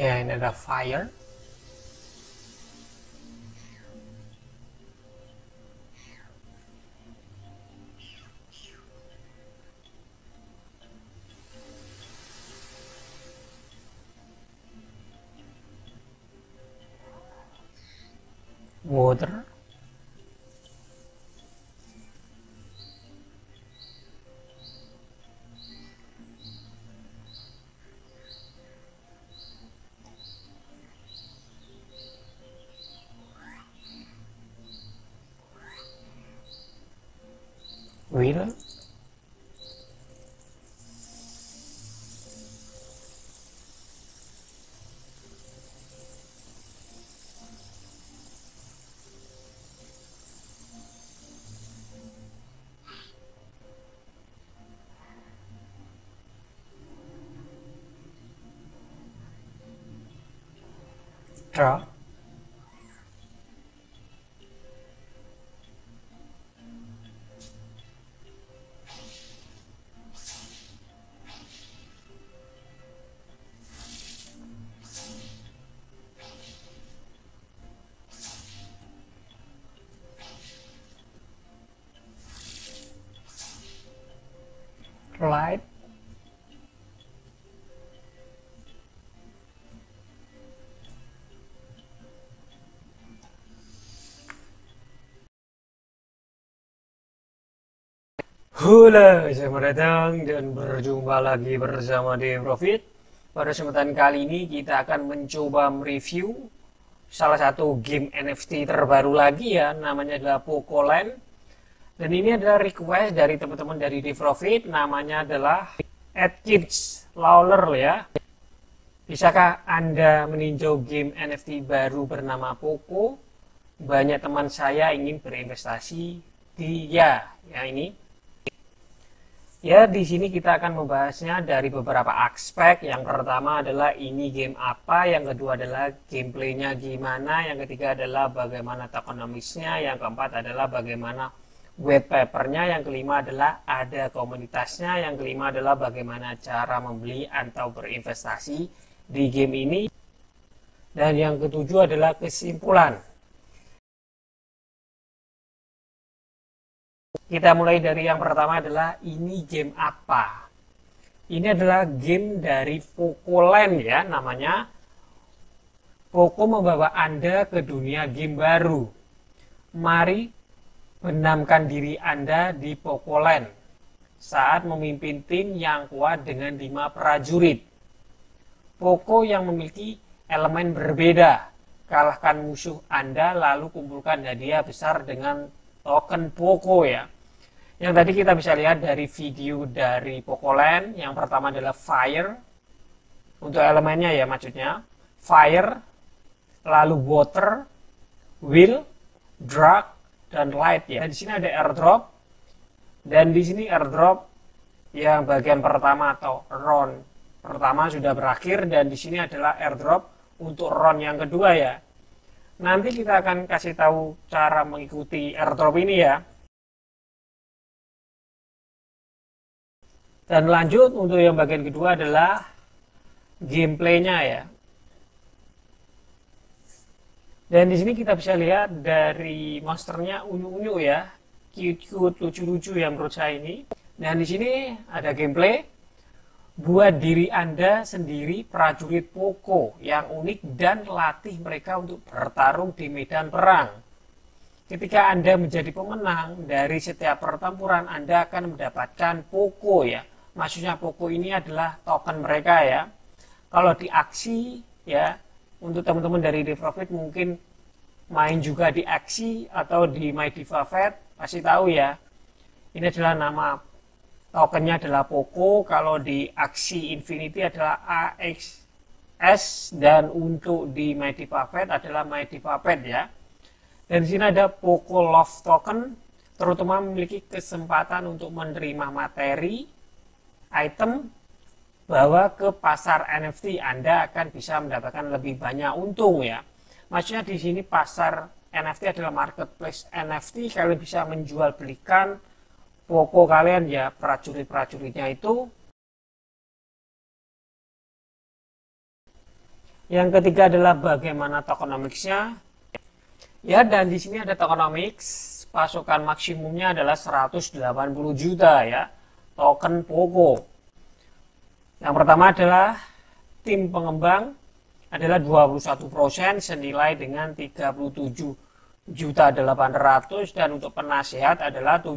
Ya, ini ada fire. Water. Wheel. Draw. Light. Halo, selamat datang dan berjumpa lagi bersama Dev Profit. Pada kesempatan kali ini kita akan mencoba mereview salah satu game NFT terbaru lagi ya, namanya adalah Pocoland. Dan ini adalah request dari teman-teman dari Dev Profit, namanya adalah @kids Lawler ya. Bisakah Anda meninjau game NFT baru bernama Poco? Banyak teman saya ingin berinvestasi di ya ini. Ya, di sini kita akan membahasnya dari beberapa aspek. Yang pertama adalah ini game apa, yang kedua adalah gameplaynya gimana, yang ketiga adalah bagaimana tokenomicsnya, yang keempat adalah bagaimana white papernya, yang kelima adalah ada komunitasnya, yang kelima adalah bagaimana cara membeli atau berinvestasi di game ini, dan yang ketujuh adalah kesimpulan. Kita mulai dari yang pertama adalah ini game apa. Ini adalah game dari Pocoland ya, namanya. Poco membawa Anda ke dunia game baru. Mari benamkan diri Anda di Pocoland saat memimpin tim yang kuat dengan 5 prajurit. Poco yang memiliki elemen berbeda. Kalahkan musuh Anda lalu kumpulkan hadiah besar dengan token Poco ya. Yang tadi kita bisa lihat dari video dari Pocoland, yang pertama adalah fire, untuk elemennya ya maksudnya, fire, lalu water, wheel, drag, dan light ya. Dan di sini ada airdrop, dan di sini airdrop yang bagian pertama atau round pertama sudah berakhir, dan di sini adalah airdrop untuk round yang kedua ya. Nanti kita akan kasih tahu cara mengikuti airdrop ini ya. Dan lanjut untuk yang bagian kedua adalah gameplaynya ya. Dan di sini kita bisa lihat dari monsternya unyu-unyu ya, cute-cute, lucu-lucu ya menurut saya ini. Dan di sini ada gameplay. Buat diri Anda sendiri prajurit Poco yang unik dan latih mereka untuk bertarung di medan perang. Ketika Anda menjadi pemenang dari setiap pertempuran, Anda akan mendapatkan Poco ya. Maksudnya Poco ini adalah token mereka ya. Kalau di aksi ya, untuk teman-teman dari Dev Profit mungkin main juga di aksi atau di My Diva Fed, pasti tahu ya. Ini adalah nama tokennya adalah Poco. Kalau di aksi Infinity adalah AXS, dan untuk di My Diva Fed adalah My Diva Fed ya. Dan di sini ada Poco Love Token, terutama memiliki kesempatan untuk menerima materi, item, bahwa ke pasar NFT Anda akan bisa mendapatkan lebih banyak untung ya. Maksudnya di sini pasar NFT adalah marketplace NFT, kalian bisa menjual belikan Poco kalian ya, prajurit-prajuritnya itu. Yang ketiga adalah bagaimana tokenomics-nya. Ya, dan di sini ada tokenomics, pasokan maksimumnya adalah 180 juta ya, token Poco. Yang pertama adalah tim pengembang adalah 21% senilai dengan 37.800.000 dan untuk penasehat adalah 7%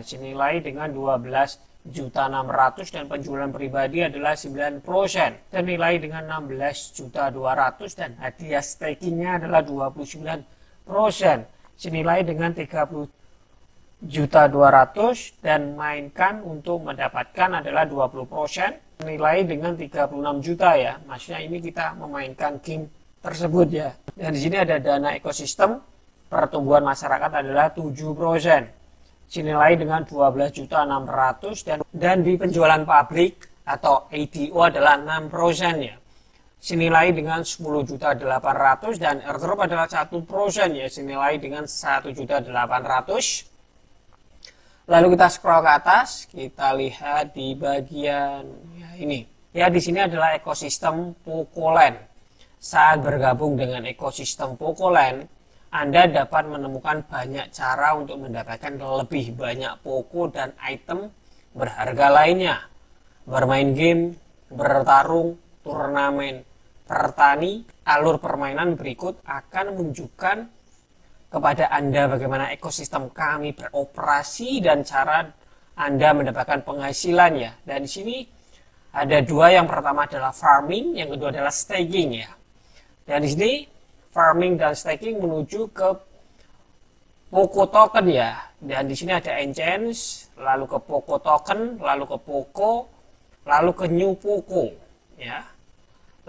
senilai dengan 12.600.000 dan penjualan pribadi adalah 9% senilai dengan 16.200.000 dan hadiah stakingnya adalah 29% senilai dengan 30.200.000 dan mainkan untuk mendapatkan adalah 20% nilai dengan 36 juta ya. Maksudnya ini kita memainkan game tersebut ya. Dan di sini ada dana ekosistem pertumbuhan masyarakat adalah 7% senilai dengan 12.600.000 dan di penjualan publik atau ADO adalah 6% ya. Senilai dengan 10.800.000 dan airdrop adalah 1% ya, senilai dengan 1.800.000. Lalu kita scroll ke atas, kita lihat di bagian ya ini. Ya, di sini adalah ekosistem Pocoland. Saat bergabung dengan ekosistem Pocoland, Anda dapat menemukan banyak cara untuk mendapatkan lebih banyak Poco dan item berharga lainnya. Bermain game, bertarung, turnamen, bertani, alur permainan berikut akan menunjukkan kepada Anda bagaimana ekosistem kami beroperasi dan cara Anda mendapatkan penghasilan ya. Dan di sini ada dua, yang pertama adalah farming, yang kedua adalah staking ya. Dan di sini farming dan staking menuju ke Poco token ya. Dan di sini ada enchants, lalu ke Poco token, lalu ke Poco, lalu ke New Poco ya.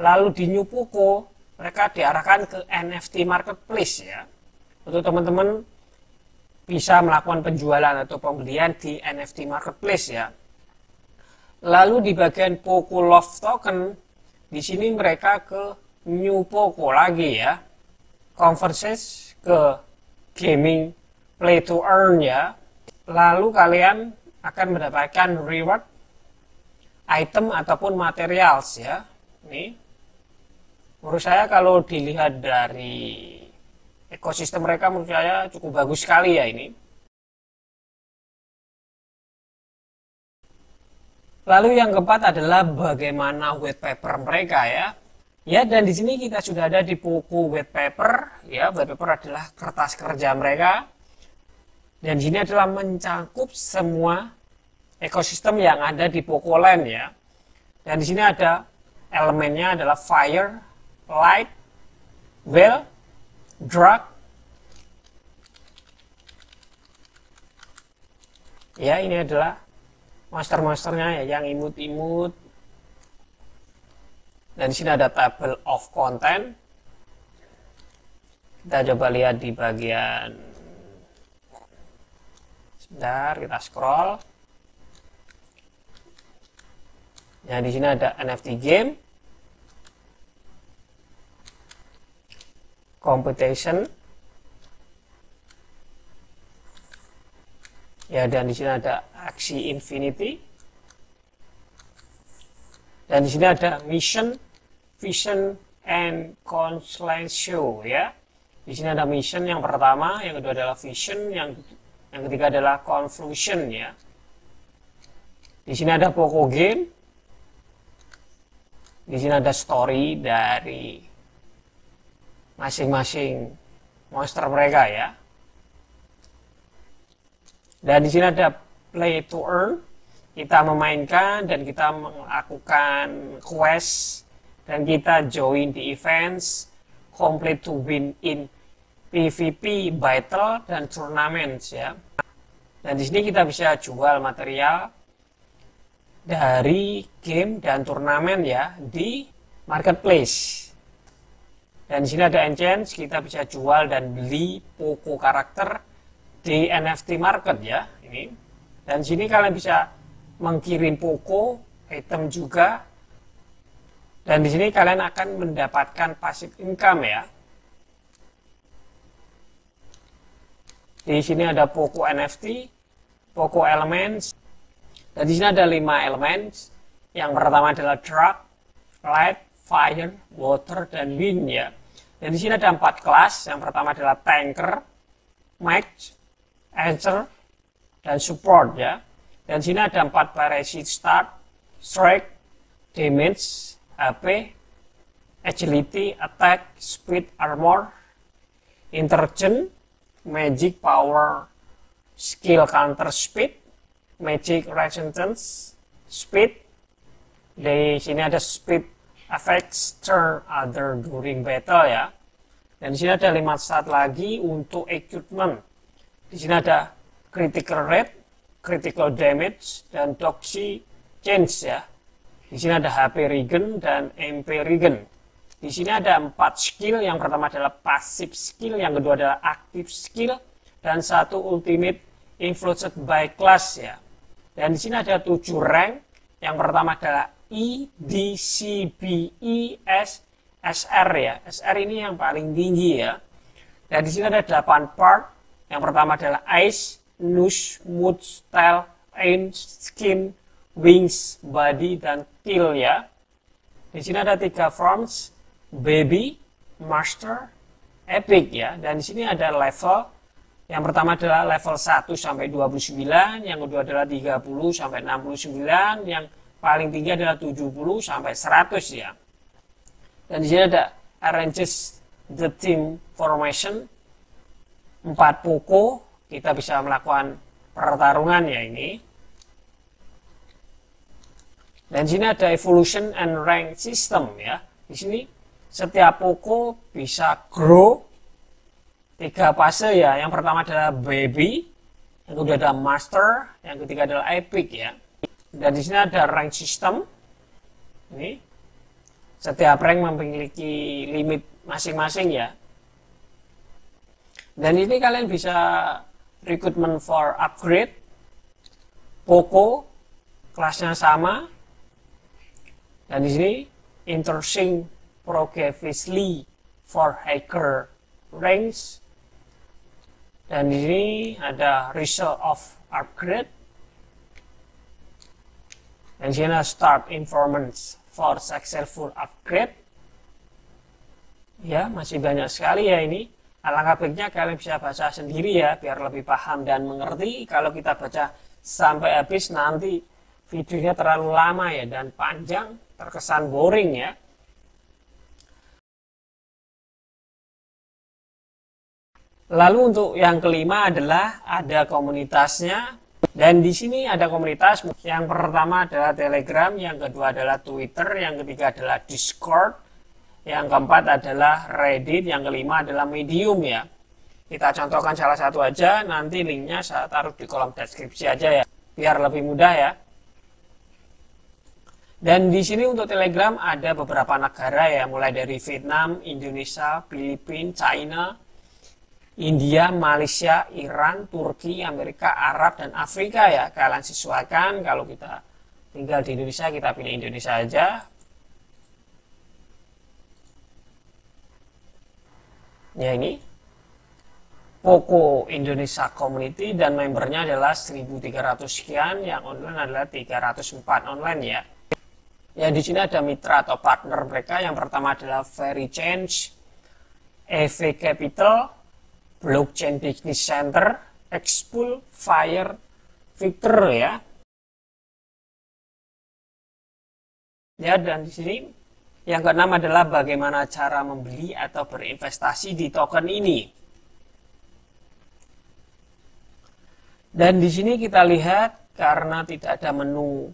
Lalu di New Poco mereka diarahkan ke NFT marketplace ya. Untuk teman-teman bisa melakukan penjualan atau pembelian di NFT marketplace ya. Lalu di bagian Poco Love token, di sini mereka ke New Poco lagi ya. Converses ke gaming play to earn ya. Lalu kalian akan mendapatkan reward item ataupun materials ya. Ini menurut saya kalau dilihat dari ekosistem mereka, menurut saya cukup bagus sekali ya ini. Lalu yang keempat adalah bagaimana white paper mereka ya. Ya, dan di sini kita sudah ada di Poco white paper ya. White paper adalah kertas kerja mereka. Dan di sini adalah mencakup semua ekosistem yang ada di Pocoland ya. Dan di sini ada elemennya adalah fire, light, well, drug. Ya, ini adalah monster-monsternya ya, yang imut-imut. Dan di sini ada table of content. Kita coba lihat di bagian, sebentar kita scroll. Ya, di sini ada NFT game, competition. Ya, dan di sini ada aksi infinity. Dan di sini ada mission, vision, and constellation ya. Di sini ada mission yang pertama, yang kedua adalah vision, yang ketiga adalah conclusion ya. Di sini ada Poco game. Di sini ada story dari masing-masing monster mereka ya. Dan di sini ada play to earn. Kita memainkan dan kita melakukan quest dan kita join di events, complete to win in PvP, battle, dan tournaments ya. Dan di sini kita bisa jual material dari game dan turnamen ya di marketplace. Dan di sini ada enchants, kita bisa jual dan beli Poco karakter di NFT market ya ini. Dan di sini kalian bisa mengkirim Poco item juga. Dan di sini kalian akan mendapatkan passive income ya. Di sini ada Poco NFT, Poco Elements. Dan di sini ada 5 elements. Yang pertama adalah Drug, Light, fire, water, dan wind ya. Dan di sini ada 4 kelas. Yang pertama adalah tanker, mage, answer, dan support ya. Dan di sini ada 4 variasi: start, strike, damage, HP, agility, attack, speed, armor, intergen, magic, power, skill, counter, speed, magic, resistance, speed. Di sini ada speed effects, turn other during battle ya. Dan di sini ada 5 stat lagi untuk equipment. Di sini ada critical rate, critical damage, dan doxy change ya. Di sini ada HP regen dan MP regen. Di sini ada 4 skill. Yang pertama adalah passive skill, yang kedua adalah active skill, dan 1 ultimate influenced by class ya. Dan di sini ada 7 rank. Yang pertama adalah E, D, C, B, E, S, SR ya. SR ini yang paling tinggi ya. Dan di sini ada 8 part. Yang pertama adalah eyes, nose, mood, style, aim, skin, wings, body, dan kill ya. Di sini ada 3 forms, baby, master, epic ya. Dan di sini ada level. Yang pertama adalah level 1 sampai 29, yang kedua adalah 30 sampai 69, yang paling tinggi adalah 70 sampai 100 ya. Dan di sini ada arranges the team formation, 4 poko, kita bisa melakukan pertarungan ya ini. Dan di sini ada evolution and rank system ya. Di sini setiap poko bisa grow 3 fase ya. Yang pertama adalah baby, yang kedua adalah master, yang ketiga adalah epic ya. Dan di sini ada rank system. Ini setiap rank memiliki limit masing-masing ya. Dan ini kalian bisa recruitment for upgrade. Poko kelasnya sama. Dan di sini intersync progressively for hacker ranks. Dan di sini ada result of upgrade. Dan di sini ada start information for successful upgrade. Ya, masih banyak sekali ya ini. Alangkah baiknya kalian bisa baca sendiri ya, biar lebih paham dan mengerti. Kalau kita baca sampai habis nanti videonya terlalu lama ya, dan panjang, terkesan boring ya. Lalu untuk yang kelima adalah ada komunitasnya. Dan di sini ada komunitas. Yang pertama adalah Telegram, yang kedua adalah Twitter, yang ketiga adalah Discord, yang keempat adalah Reddit, yang kelima adalah Medium ya. Kita contohkan salah satu aja, nanti linknya saya taruh di kolom deskripsi aja ya, biar lebih mudah ya. Dan di sini untuk Telegram ada beberapa negara ya, mulai dari Vietnam, Indonesia, Filipina, China, India, Malaysia, Iran, Turki, Amerika, Arab, dan Afrika ya. Kalian sesuaikan, kalau kita tinggal di Indonesia, kita pilih Indonesia aja. Ya ini, Poco Indonesia Community, dan membernya adalah 1.300 sekian, yang online adalah 304 online ya. Ya di sini ada mitra atau partner mereka, yang pertama adalah Very Change, EV Capital, Blockchain Business Center, Expool, Fire, Victor ya. Ya, dan di sini yang keenam adalah bagaimana cara membeli atau berinvestasi di token ini. Dan di sini kita lihat karena tidak ada menu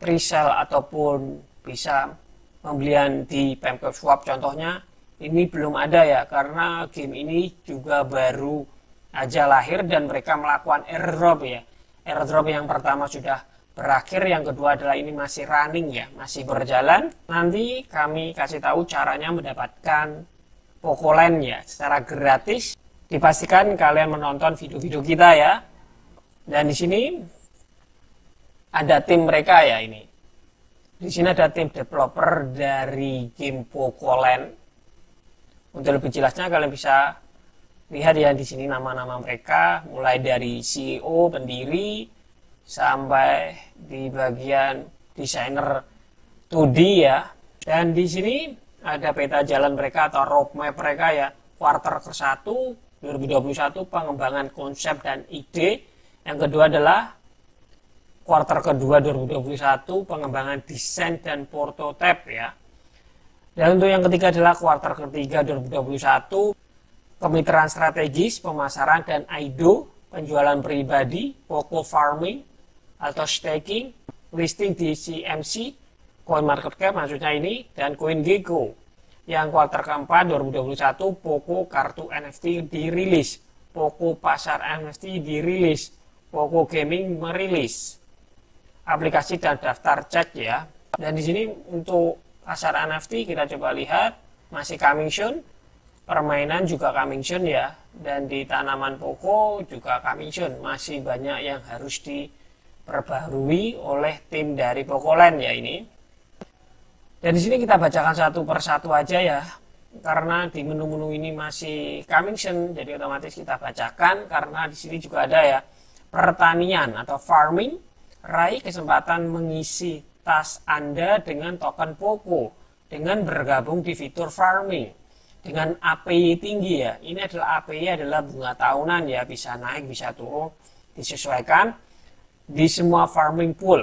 presale ataupun bisa pembelian di PancakeSwap contohnya, ini belum ada ya, karena game ini juga baru aja lahir dan mereka melakukan airdrop ya. Airdrop yang pertama sudah berakhir, yang kedua adalah ini masih running ya, masih berjalan. Nanti kami kasih tahu caranya mendapatkan Pocoland ya secara gratis. Dipastikan kalian menonton video-video kita ya. Dan di sini ada tim mereka ya ini. Di sini ada tim developer dari game Pocoland. Untuk lebih jelasnya kalian bisa lihat ya di sini nama-nama mereka, mulai dari CEO, pendiri, sampai di bagian desainer 2D ya. Dan di sini ada peta jalan mereka atau roadmap mereka ya. Kuartal ke-1 2021 pengembangan konsep dan ide. Yang kedua adalah kuartal kedua 2021 pengembangan desain dan prototipe ya. Dan untuk yang ketiga adalah kuartal ketiga 2021 kemitraan strategis, pemasaran dan IDO, penjualan pribadi, Poco farming atau staking, listing di CMC, CoinMarketCap maksudnya ini, dan CoinGecko. Yang kuartal keempat 2021 Poco kartu NFT dirilis, Poco pasar NFT dirilis, Poco Gaming merilis aplikasi dan daftar cek ya. Dan di sini untuk pasar NFT kita coba lihat masih coming soon, permainan juga coming soon ya, dan di tanaman Poco juga coming soon. Masih banyak yang harus diperbaharui oleh tim dari Pocoland ya ini. Dan di sini kita bacakan satu persatu aja ya, karena di menu-menu ini masih coming soon, jadi otomatis kita bacakan. Karena di sini juga ada ya, pertanian atau farming, raih kesempatan mengisi tas Anda dengan token Poco dengan bergabung di fitur farming dengan APY tinggi ya. Ini adalah APY adalah bunga tahunan ya, bisa naik bisa turun, disesuaikan di semua farming pool.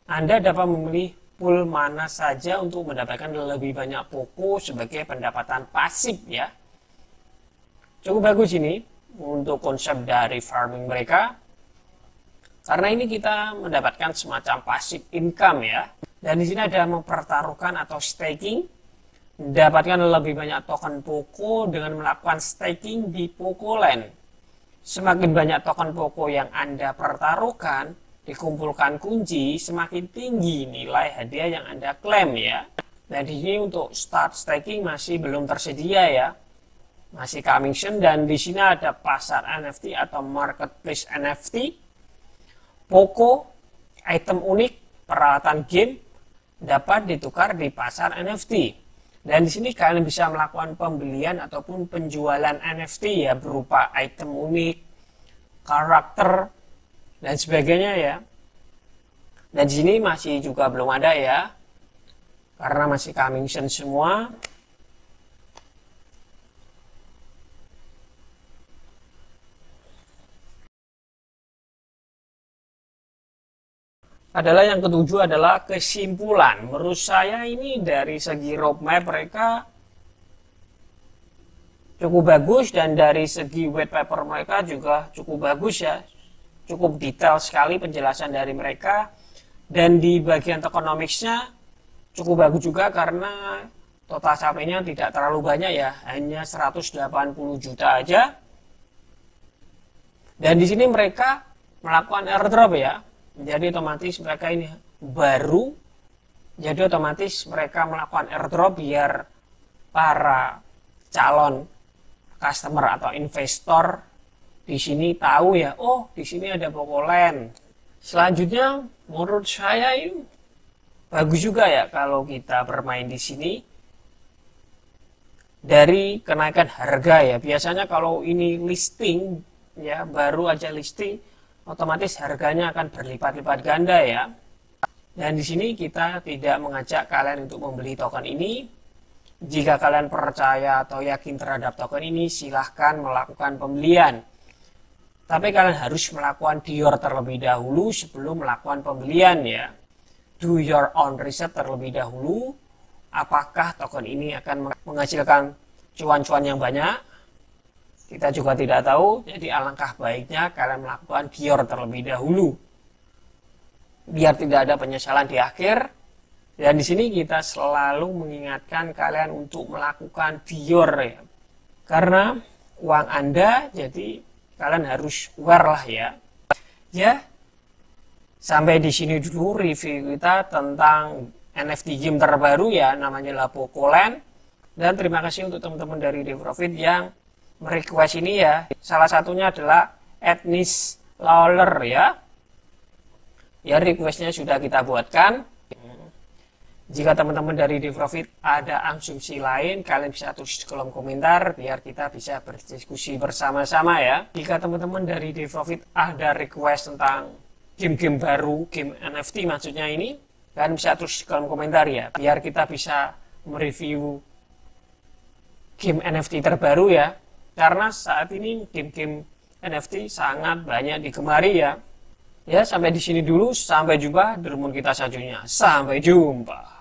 Anda dapat memilih pool mana saja untuk mendapatkan lebih banyak Poco sebagai pendapatan pasif ya. Cukup bagus ini untuk konsep dari farming mereka, karena ini kita mendapatkan semacam passive income ya. Dan di sini ada mempertaruhkan atau staking, mendapatkan lebih banyak token Poco dengan melakukan staking di Pocoland. Semakin banyak token Poco yang Anda pertaruhkan, dikumpulkan kunci, semakin tinggi nilai hadiah yang Anda klaim ya. Dan di sini untuk start staking masih belum tersedia ya, masih coming soon. Dan di sini ada pasar NFT atau marketplace NFT, Poco, item unik, peralatan game dapat ditukar di pasar NFT. Dan di sini kalian bisa melakukan pembelian ataupun penjualan NFT ya, berupa item unik, karakter dan sebagainya ya. Dan di sini masih juga belum ada ya, karena masih coming soon semua. Adalah yang ketujuh adalah kesimpulan. Menurut saya ini dari segi roadmap mereka cukup bagus, dan dari segi white paper mereka juga cukup bagus ya. Cukup detail sekali penjelasan dari mereka, dan di bagian tokenomicsnya cukup bagus juga karena total supply-nya tidak terlalu banyak ya, hanya 180 juta aja. Dan di sini mereka melakukan airdrop ya. Jadi otomatis mereka ini baru, jadi otomatis mereka melakukan airdrop biar para calon customer atau investor di sini tahu ya, oh di sini ada Pocoland. Selanjutnya menurut saya ini bagus juga ya kalau kita bermain di sini. Dari kenaikan harga ya, biasanya kalau ini listing ya, baru aja listing, otomatis harganya akan berlipat-lipat ganda ya. Dan di sini kita tidak mengajak kalian untuk membeli token ini. Jika kalian percaya atau yakin terhadap token ini, silahkan melakukan pembelian. Tapi kalian harus melakukan DYOR terlebih dahulu sebelum melakukan pembelian ya. Do your own research terlebih dahulu. Apakah token ini akan menghasilkan cuan-cuan yang banyak? Kita juga tidak tahu, jadi alangkah baiknya kalian melakukan DYOR terlebih dahulu, biar tidak ada penyesalan di akhir. Dan di sini kita selalu mengingatkan kalian untuk melakukan DYOR ya, karena uang Anda, jadi kalian harus aware lah ya. Ya, sampai di sini dulu review kita tentang NFT game terbaru ya, namanya lah Pocoland. Dan terima kasih untuk teman-teman dari DeFi yang merequest ini ya. Salah satunya adalah Etnis Lawler ya. Ya, requestnya sudah kita buatkan. Jika teman-teman dari DeFi ada asumsi lain, kalian bisa tulis di kolom komentar biar kita bisa berdiskusi bersama-sama ya. Jika teman-teman dari DeFi ada request tentang game-game baru, game NFT maksudnya ini, Kalian bisa tulis kolom komentar ya, biar kita bisa mereview game NFT terbaru ya. Karena saat ini game-game NFT sangat banyak digemari ya. Ya, sampai di sini dulu. Sampai jumpa di rumusan kita selanjutnya. Sampai jumpa.